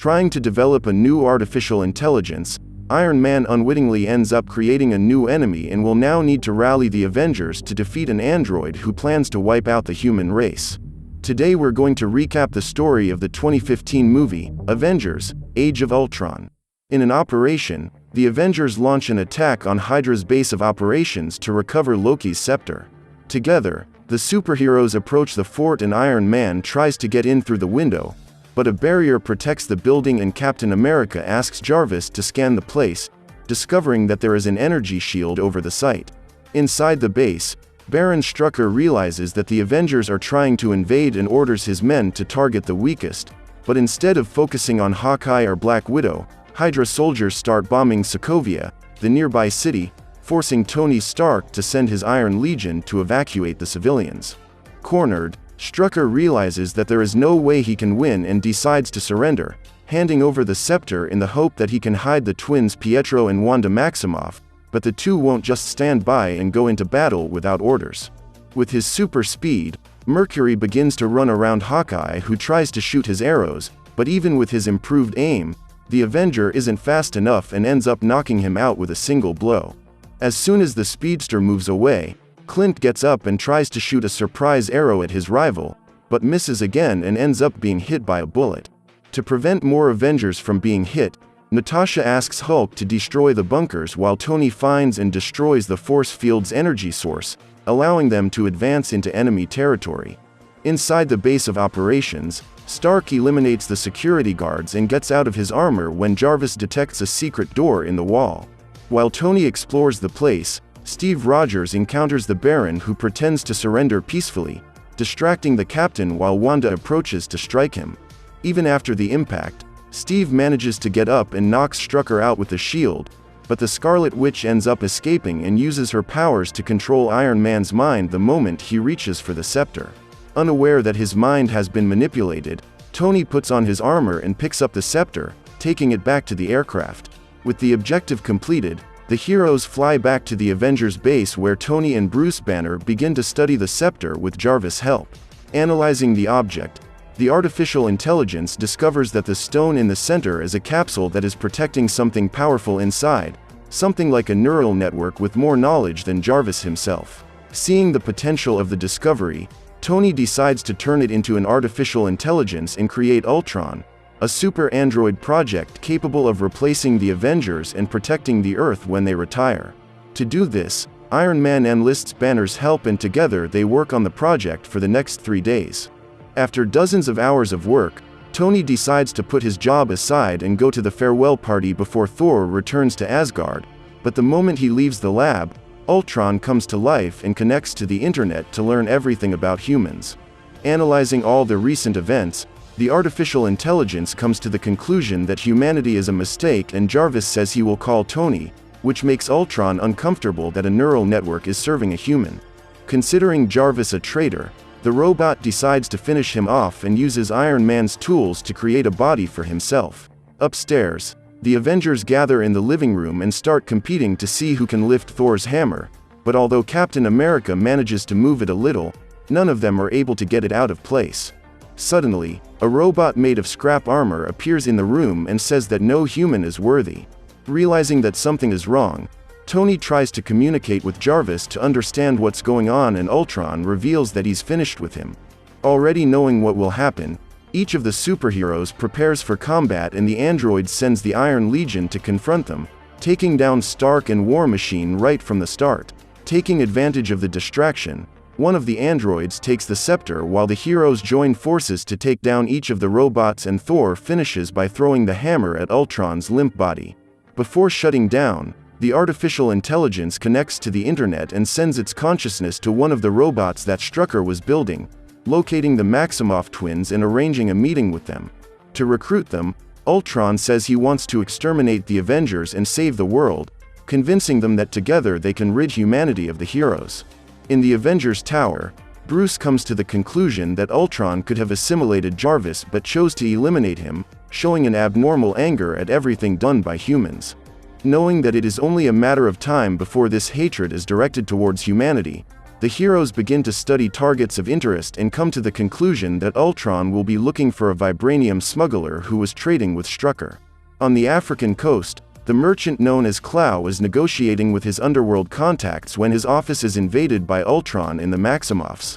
Trying to develop a new artificial intelligence, Iron Man unwittingly ends up creating a new enemy and will now need to rally the Avengers to defeat an android who plans to wipe out the human race. Today we're going to recap the story of the 2015 movie, Avengers: Age of Ultron. In an operation, the Avengers launch an attack on Hydra's base of operations to recover Loki's scepter. Together, the superheroes approach the fort and Iron Man tries to get in through the window, but a barrier protects the building and Captain America asks Jarvis to scan the place, discovering that there is an energy shield over the site. Inside the base, Baron Strucker realizes that the Avengers are trying to invade and orders his men to target the weakest, but instead of focusing on Hawkeye or Black Widow, Hydra soldiers start bombing Sokovia, the nearby city, forcing Tony Stark to send his Iron Legion to evacuate the civilians. Cornered, Strucker realizes that there is no way he can win and decides to surrender, handing over the scepter in the hope that he can hide the twins Pietro and Wanda Maximoff, but the two won't just stand by and go into battle without orders. With his super speed, Mercury begins to run around Hawkeye, who tries to shoot his arrows, but even with his improved aim, the Avenger isn't fast enough and ends up knocking him out with a single blow. As soon as the speedster moves away, Clint gets up and tries to shoot a surprise arrow at his rival, but misses again and ends up being hit by a bullet. To prevent more Avengers from being hit, Natasha asks Hulk to destroy the bunkers while Tony finds and destroys the force field's energy source, allowing them to advance into enemy territory. Inside the base of operations, Stark eliminates the security guards and gets out of his armor when Jarvis detects a secret door in the wall. While Tony explores the place, Steve Rogers encounters the Baron, who pretends to surrender peacefully, distracting the captain while Wanda approaches to strike him. Even after the impact, Steve manages to get up and knocks Strucker out with a shield, but the Scarlet Witch ends up escaping and uses her powers to control Iron Man's mind the moment he reaches for the scepter. Unaware that his mind has been manipulated, Tony puts on his armor and picks up the scepter, taking it back to the aircraft. With the objective completed, the heroes fly back to the Avengers base where Tony and Bruce Banner begin to study the scepter with Jarvis' help. Analyzing the object, the artificial intelligence discovers that the stone in the center is a capsule that is protecting something powerful inside, something like a neural network with more knowledge than Jarvis himself. Seeing the potential of the discovery, Tony decides to turn it into an artificial intelligence and create Ultron, a super android project capable of replacing the Avengers and protecting the Earth when they retire. To do this, Iron Man enlists Banner's help and together they work on the project for the next 3 days. After dozens of hours of work, Tony decides to put his job aside and go to the farewell party before Thor returns to Asgard, but the moment he leaves the lab, Ultron comes to life and connects to the internet to learn everything about humans. Analyzing all the recent events, the artificial intelligence comes to the conclusion that humanity is a mistake and Jarvis says he will call Tony, which makes Ultron uncomfortable that a neural network is serving a human. Considering Jarvis a traitor, the robot decides to finish him off and uses Iron Man's tools to create a body for himself. Upstairs, the Avengers gather in the living room and start competing to see who can lift Thor's hammer, but although Captain America manages to move it a little, none of them are able to get it out of place. Suddenly, a robot made of scrap armor appears in the room and says that no human is worthy. Realizing that something is wrong, Tony tries to communicate with Jarvis to understand what's going on and Ultron reveals that he's finished with him. Already knowing what will happen, each of the superheroes prepares for combat and the android sends the Iron Legion to confront them, taking down Stark and War Machine right from the start. Taking advantage of the distraction, one of the androids takes the scepter while the heroes join forces to take down each of the robots and Thor finishes by throwing the hammer at Ultron's limp body. Before shutting down, the artificial intelligence connects to the internet and sends its consciousness to one of the robots that Strucker was building, locating the Maximoff twins and arranging a meeting with them. To recruit them, Ultron says he wants to exterminate the Avengers and save the world, convincing them that together they can rid humanity of the heroes. In the Avengers Tower, Bruce comes to the conclusion that Ultron could have assimilated Jarvis but chose to eliminate him, showing an abnormal anger at everything done by humans. Knowing that it is only a matter of time before this hatred is directed towards humanity, The heroes begin to study targets of interest and come to the conclusion that Ultron will be looking for a vibranium smuggler who was trading with Strucker. On the African coast, the merchant known as Clow is negotiating with his underworld contacts when his office is invaded by Ultron and the Maximoffs.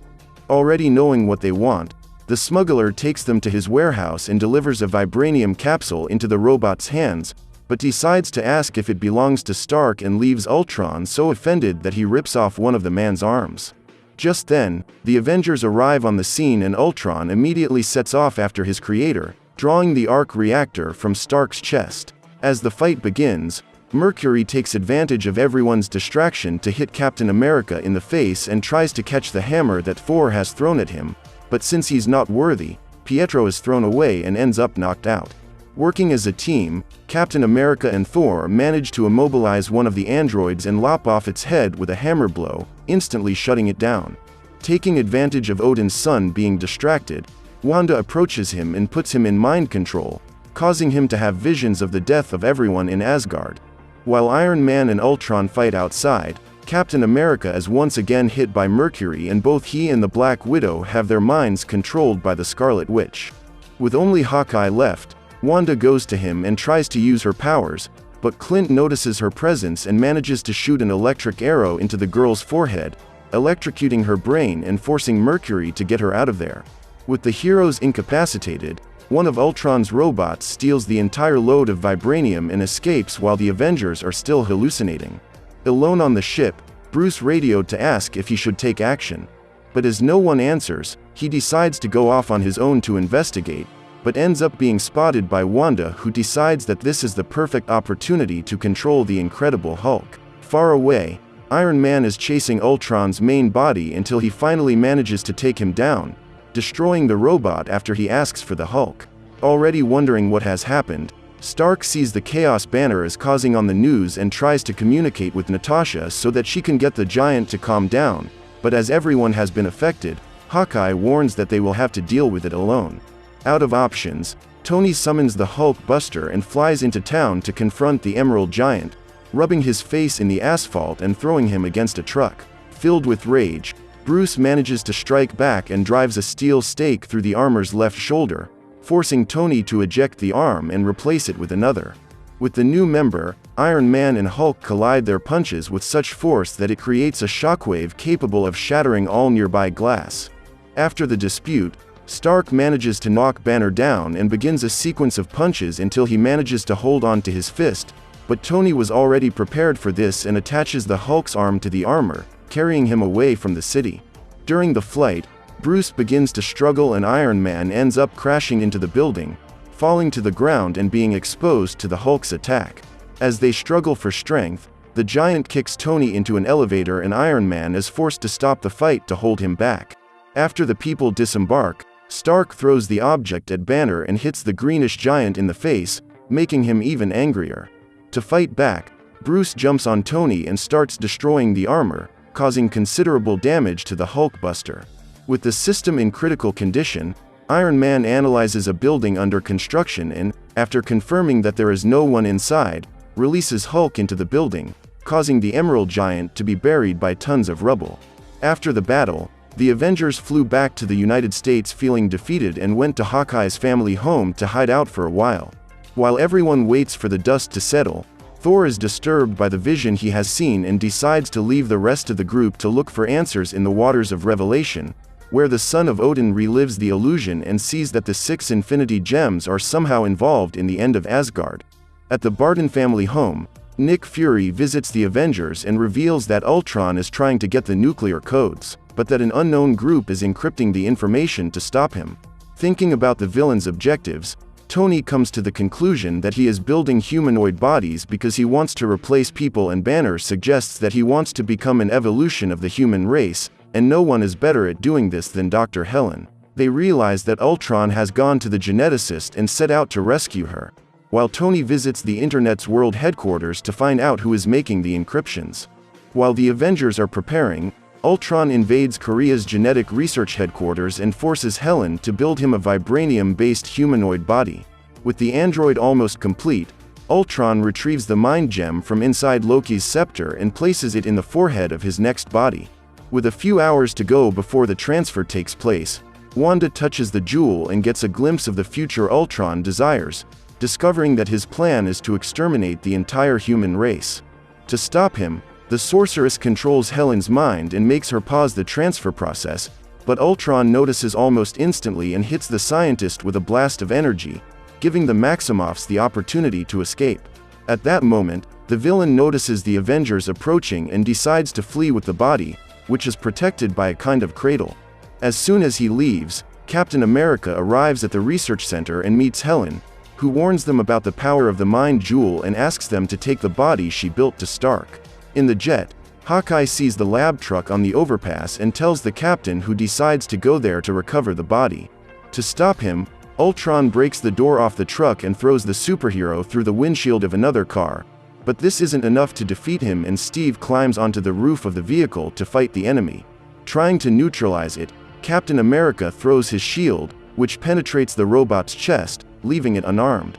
Already knowing what they want, the smuggler takes them to his warehouse and delivers a vibranium capsule into the robot's hands, but decides to ask if it belongs to Stark and leaves Ultron so offended that he rips off one of the man's arms. Just then, the Avengers arrive on the scene and Ultron immediately sets off after his creator, drawing the arc reactor from Stark's chest. As the fight begins, Mercury takes advantage of everyone's distraction to hit Captain America in the face and tries to catch the hammer that Thor has thrown at him, but since he's not worthy, Pietro is thrown away and ends up knocked out. Working as a team, Captain America and Thor manage to immobilize one of the androids and lop off its head with a hammer blow, instantly shutting it down. Taking advantage of Odin's son being distracted, Wanda approaches him and puts him in mind control, causing him to have visions of the death of everyone in Asgard. While Iron Man and Ultron fight outside, Captain America is once again hit by Mercury and both he and the Black Widow have their minds controlled by the Scarlet Witch. With only Hawkeye left, Wanda goes to him and tries to use her powers, but Clint notices her presence and manages to shoot an electric arrow into the girl's forehead, electrocuting her brain and forcing Mercury to get her out of there. With the heroes incapacitated, one of Ultron's robots steals the entire load of vibranium and escapes while the Avengers are still hallucinating. Alone on the ship, Bruce radioed to ask if he should take action. But as no one answers, he decides to go off on his own to investigate, but ends up being spotted by Wanda, who decides that this is the perfect opportunity to control the Incredible Hulk. Far away, Iron Man is chasing Ultron's main body until he finally manages to take him down, destroying the robot after he asks for the Hulk. Already wondering what has happened, Stark sees the Chaos Banner is causing on the news and tries to communicate with Natasha so that she can get the giant to calm down, but as everyone has been affected, Hawkeye warns that they will have to deal with it alone. Out of options, Tony summons the Hulk Buster and flies into town to confront the Emerald Giant, rubbing his face in the asphalt and throwing him against a truck. Filled with rage, Bruce manages to strike back and drives a steel stake through the armor's left shoulder, forcing Tony to eject the arm and replace it with another. With the new member, Iron Man and Hulk collide their punches with such force that it creates a shockwave capable of shattering all nearby glass. After the dispute, Stark manages to knock Banner down and begins a sequence of punches until he manages to hold on to his fist, but Tony was already prepared for this and attaches the Hulk's arm to the armor, carrying him away from the city. During the flight, Bruce begins to struggle and Iron Man ends up crashing into the building, falling to the ground and being exposed to the Hulk's attack. As they struggle for strength, the giant kicks Tony into an elevator and Iron Man is forced to stop the fight to hold him back. After the people disembark, Stark throws the object at Banner and hits the greenish giant in the face, making him even angrier. To fight back, Bruce jumps on Tony and starts destroying the armor, causing considerable damage to the Hulk Buster. With the system in critical condition, Iron Man analyzes a building under construction and, after confirming that there is no one inside, releases Hulk into the building, causing the Emerald Giant to be buried by tons of rubble. After the battle, the Avengers flew back to the United States feeling defeated and went to Hawkeye's family home to hide out for a while. While everyone waits for the dust to settle, Thor is disturbed by the vision he has seen and decides to leave the rest of the group to look for answers in the waters of Revelation, where the son of Odin relives the illusion and sees that the 6 Infinity Gems are somehow involved in the end of Asgard. At the Barton family home, Nick Fury visits the Avengers and reveals that Ultron is trying to get the nuclear codes, but that an unknown group is encrypting the information to stop him. Thinking about the villain's objectives, Tony comes to the conclusion that he is building humanoid bodies because he wants to replace people, and Banner suggests that he wants to become an evolution of the human race, and no one is better at doing this than Dr. Helen. They realize that Ultron has gone to the geneticist and set out to rescue her, while Tony visits the Internet's world headquarters to find out who is making the encryptions. While the Avengers are preparing, Ultron invades Korea's genetic research headquarters and forces Helen to build him a vibranium-based humanoid body. With the android almost complete, Ultron retrieves the mind gem from inside Loki's scepter and places it in the forehead of his next body. With a few hours to go before the transfer takes place, Wanda touches the jewel and gets a glimpse of the future Ultron desires, discovering that his plan is to exterminate the entire human race. To stop him, the sorceress controls Helen's mind and makes her pause the transfer process, but Ultron notices almost instantly and hits the scientist with a blast of energy, giving the Maximoffs the opportunity to escape. At that moment, the villain notices the Avengers approaching and decides to flee with the body, which is protected by a kind of cradle. As soon as he leaves, Captain America arrives at the research center and meets Helen, who warns them about the power of the Mind Jewel and asks them to take the body she built to Stark. In the jet, Hawkeye sees the lab truck on the overpass and tells the captain, who decides to go there to recover the body. To stop him, Ultron breaks the door off the truck and throws the superhero through the windshield of another car. But this isn't enough to defeat him, and Steve climbs onto the roof of the vehicle to fight the enemy. Trying to neutralize it, Captain America throws his shield, which penetrates the robot's chest, leaving it unarmed.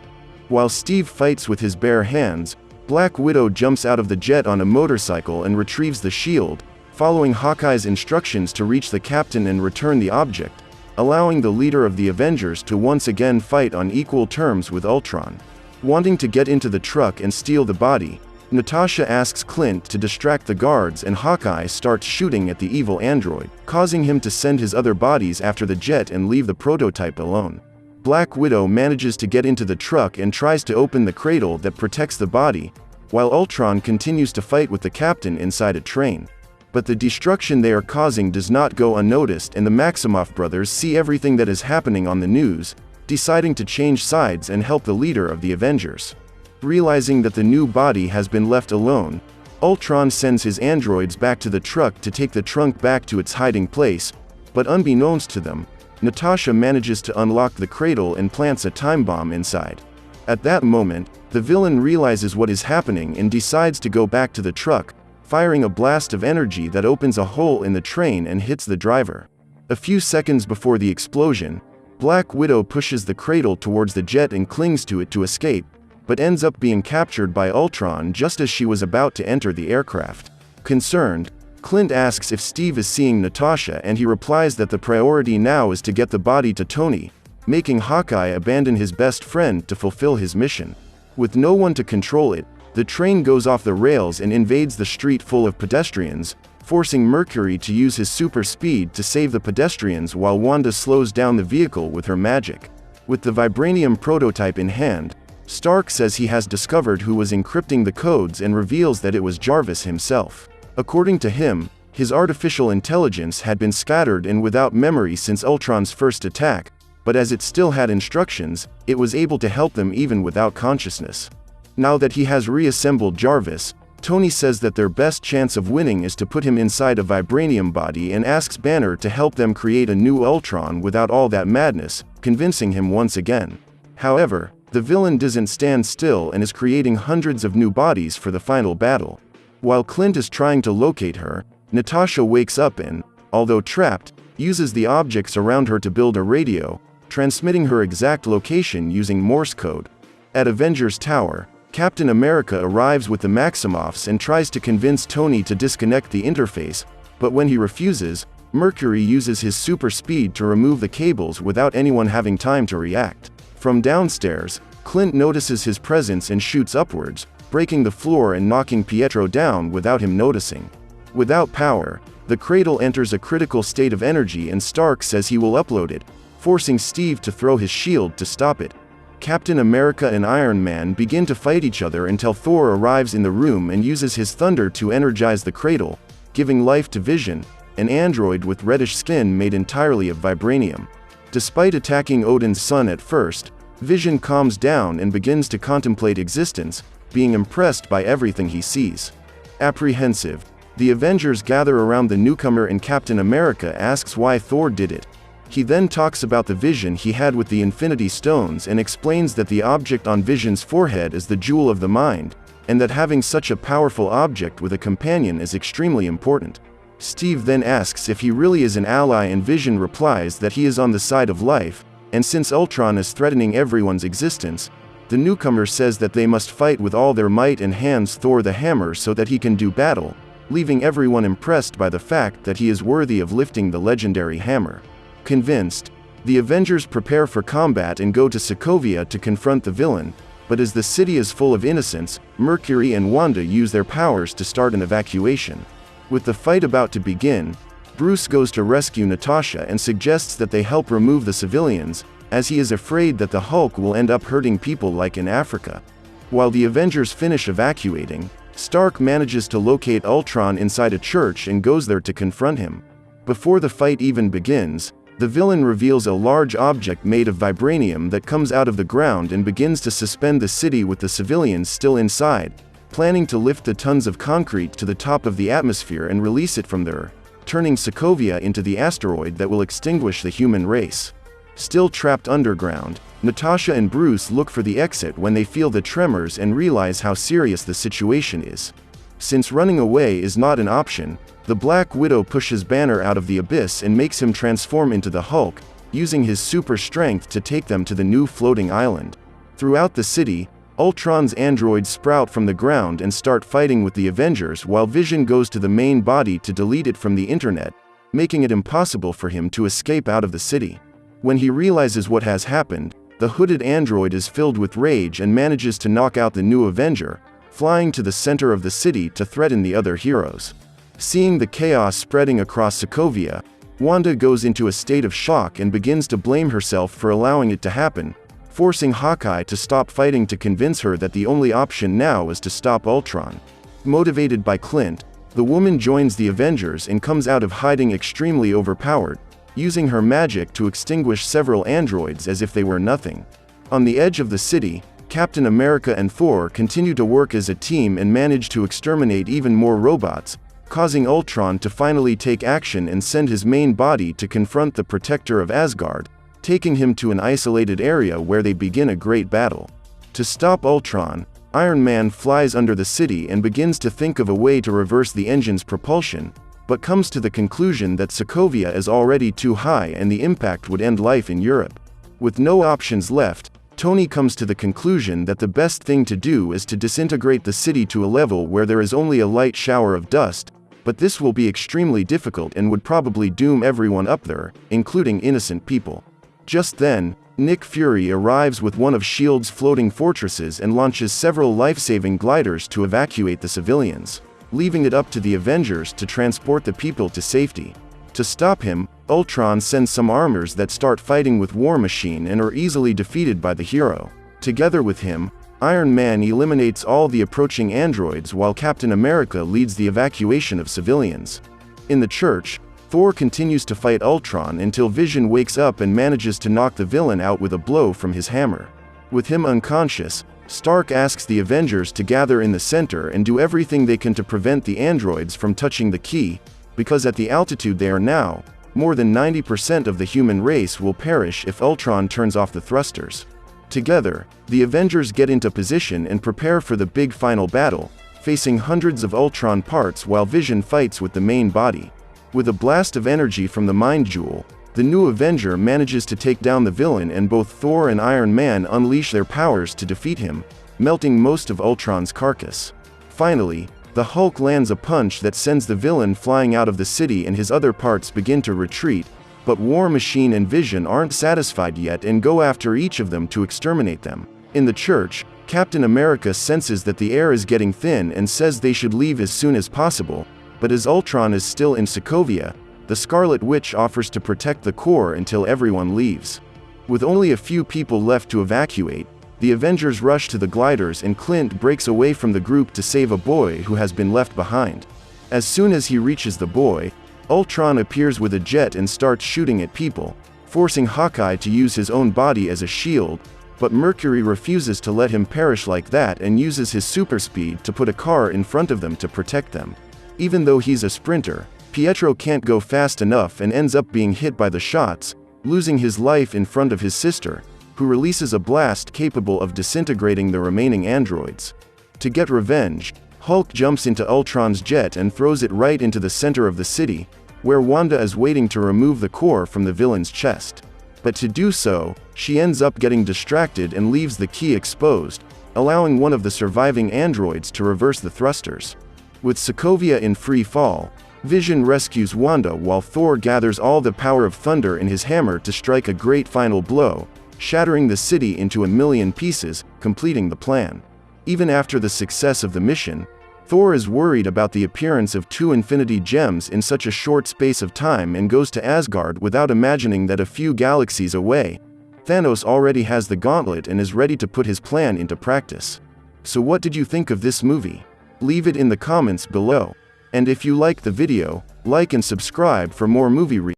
While Steve fights with his bare hands, Black Widow jumps out of the jet on a motorcycle and retrieves the shield, following Hawkeye's instructions to reach the captain and return the object, allowing the leader of the Avengers to once again fight on equal terms with Ultron. Wanting to get into the truck and steal the body, Natasha asks Clint to distract the guards, and Hawkeye starts shooting at the evil android, causing him to send his other bodies after the jet and leave the prototype alone. Black Widow manages to get into the truck and tries to open the cradle that protects the body, while Ultron continues to fight with the captain inside a train. But the destruction they are causing does not go unnoticed, and the Maximoff brothers see everything that is happening on the news, deciding to change sides and help the leader of the Avengers. Realizing that the new body has been left alone, Ultron sends his androids back to the truck to take the trunk back to its hiding place, but unbeknownst to them, Natasha manages to unlock the cradle and plants a time bomb inside. At that moment, the villain realizes what is happening and decides to go back to the truck, firing a blast of energy that opens a hole in the train and hits the driver. A few seconds before the explosion, Black Widow pushes the cradle towards the jet and clings to it to escape, but ends up being captured by Ultron just as she was about to enter the aircraft. Concerned, Clint asks if Steve is seeing Natasha, and he replies that the priority now is to get the body to Tony, making Hawkeye abandon his best friend to fulfill his mission. With no one to control it, the train goes off the rails and invades the street full of pedestrians, forcing Mercury to use his super speed to save the pedestrians while Wanda slows down the vehicle with her magic. With the vibranium prototype in hand, Stark says he has discovered who was encrypting the codes and reveals that it was Jarvis himself. According to him, his artificial intelligence had been scattered and without memory since Ultron's first attack, but as it still had instructions, it was able to help them even without consciousness. Now that he has reassembled Jarvis, Tony says that their best chance of winning is to put him inside a vibranium body and asks Banner to help them create a new Ultron without all that madness, convincing him once again. However, the villain doesn't stand still and is creating hundreds of new bodies for the final battle. While Clint is trying to locate her, Natasha wakes up and, although trapped, uses the objects around her to build a radio, transmitting her exact location using Morse code. At Avengers Tower, Captain America arrives with the Maximoffs and tries to convince Tony to disconnect the interface, but when he refuses, Mercury uses his super speed to remove the cables without anyone having time to react. From downstairs, Clint notices his presence and shoots upwards, breaking the floor and knocking Pietro down without him noticing. Without power, the cradle enters a critical state of energy and Stark says he will upload it, forcing Steve to throw his shield to stop it. Captain America and Iron Man begin to fight each other until Thor arrives in the room and uses his thunder to energize the cradle, giving life to Vision, an android with reddish skin made entirely of vibranium. Despite attacking Odin's son at first, Vision calms down and begins to contemplate existence, being impressed by everything he sees. Apprehensive, the Avengers gather around the newcomer and Captain America asks why Thor did it. He then talks about the vision he had with the Infinity Stones and explains that the object on Vision's forehead is the jewel of the mind, and that having such a powerful object with a companion is extremely important. Steve then asks if he really is an ally and Vision replies that he is on the side of life, and since Ultron is threatening everyone's existence, the newcomer says that they must fight with all their might and hands Thor the hammer so that he can do battle, leaving everyone impressed by the fact that he is worthy of lifting the legendary hammer. Convinced, the Avengers prepare for combat and go to Sokovia to confront the villain, but as the city is full of innocents, Mercury and Wanda use their powers to start an evacuation. With the fight about to begin, Bruce goes to rescue Natasha and suggests that they help remove the civilians, as he is afraid that the Hulk will end up hurting people like in Africa. While the Avengers finish evacuating, Stark manages to locate Ultron inside a church and goes there to confront him. Before the fight even begins, the villain reveals a large object made of vibranium that comes out of the ground and begins to suspend the city with the civilians still inside, planning to lift the tons of concrete to the top of the atmosphere and release it from there, turning Sokovia into the asteroid that will extinguish the human race. Still trapped underground, Natasha and Bruce look for the exit when they feel the tremors and realize how serious the situation is. Since running away is not an option, the Black Widow pushes Banner out of the abyss and makes him transform into the Hulk, using his super strength to take them to the new floating island. Throughout the city, Ultron's androids sprout from the ground and start fighting with the Avengers while Vision goes to the main body to delete it from the internet, making it impossible for him to escape out of the city. When he realizes what has happened, the hooded android is filled with rage and manages to knock out the new Avenger, flying to the center of the city to threaten the other heroes. Seeing the chaos spreading across Sokovia, Wanda goes into a state of shock and begins to blame herself for allowing it to happen, forcing Hawkeye to stop fighting to convince her that the only option now is to stop Ultron. Motivated by Clint, the woman joins the Avengers and comes out of hiding extremely overpowered, using her magic to extinguish several androids as if they were nothing. On the edge of the city, Captain America and Thor continue to work as a team and manage to exterminate even more robots, causing Ultron to finally take action and send his main body to confront the Protector of Asgard, taking him to an isolated area where they begin a great battle. To stop Ultron, Iron Man flies under the city and begins to think of a way to reverse the engine's propulsion, but comes to the conclusion that Sokovia is already too high and the impact would end life in Europe. With no options left, Tony comes to the conclusion that the best thing to do is to disintegrate the city to a level where there is only a light shower of dust, but this will be extremely difficult and would probably doom everyone up there, including innocent people. Just then, Nick Fury arrives with one of S.H.I.E.L.D.'s floating fortresses and launches several life-saving gliders to evacuate the civilians, leaving it up to the Avengers to transport the people to safety. To stop him, Ultron sends some armors that start fighting with War Machine and are easily defeated by the hero. Together with him, Iron Man eliminates all the approaching androids while Captain America leads the evacuation of civilians. In the church, Thor continues to fight Ultron until Vision wakes up and manages to knock the villain out with a blow from his hammer. With him unconscious, Stark asks the Avengers to gather in the center and do everything they can to prevent the androids from touching the key, because at the altitude they are now, more than 90% of the human race will perish if Ultron turns off the thrusters. Together, the Avengers get into position and prepare for the big final battle, facing hundreds of Ultron parts while Vision fights with the main body. With a blast of energy from the Mind Jewel, the new Avenger manages to take down the villain and both Thor and Iron Man unleash their powers to defeat him, melting most of Ultron's carcass. Finally, the Hulk lands a punch that sends the villain flying out of the city and his other parts begin to retreat, but War Machine and Vision aren't satisfied yet and go after each of them to exterminate them. In the church, Captain America senses that the air is getting thin and says they should leave as soon as possible, but as Ultron is still in Sokovia, the Scarlet Witch offers to protect the core until everyone leaves. With only a few people left to evacuate, the Avengers rush to the gliders and Clint breaks away from the group to save a boy who has been left behind. As soon as he reaches the boy, Ultron appears with a jet and starts shooting at people, forcing Hawkeye to use his own body as a shield, but Mercury refuses to let him perish like that and uses his super speed to put a car in front of them to protect them. Even though he's a sprinter, Pietro can't go fast enough and ends up being hit by the shots, losing his life in front of his sister, who releases a blast capable of disintegrating the remaining androids. To get revenge, Hulk jumps into Ultron's jet and throws it right into the center of the city, where Wanda is waiting to remove the core from the villain's chest. But to do so, she ends up getting distracted and leaves the key exposed, allowing one of the surviving androids to reverse the thrusters. With Sokovia in free fall, Vision rescues Wanda while Thor gathers all the power of thunder in his hammer to strike a great final blow, shattering the city into a million pieces, completing the plan. Even after the success of the mission, Thor is worried about the appearance of 2 Infinity Gems in such a short space of time and goes to Asgard without imagining that a few galaxies away, Thanos already has the gauntlet and is ready to put his plan into practice. So what did you think of this movie? Leave it in the comments below. And if you liked the video, like and subscribe for more movie reviews.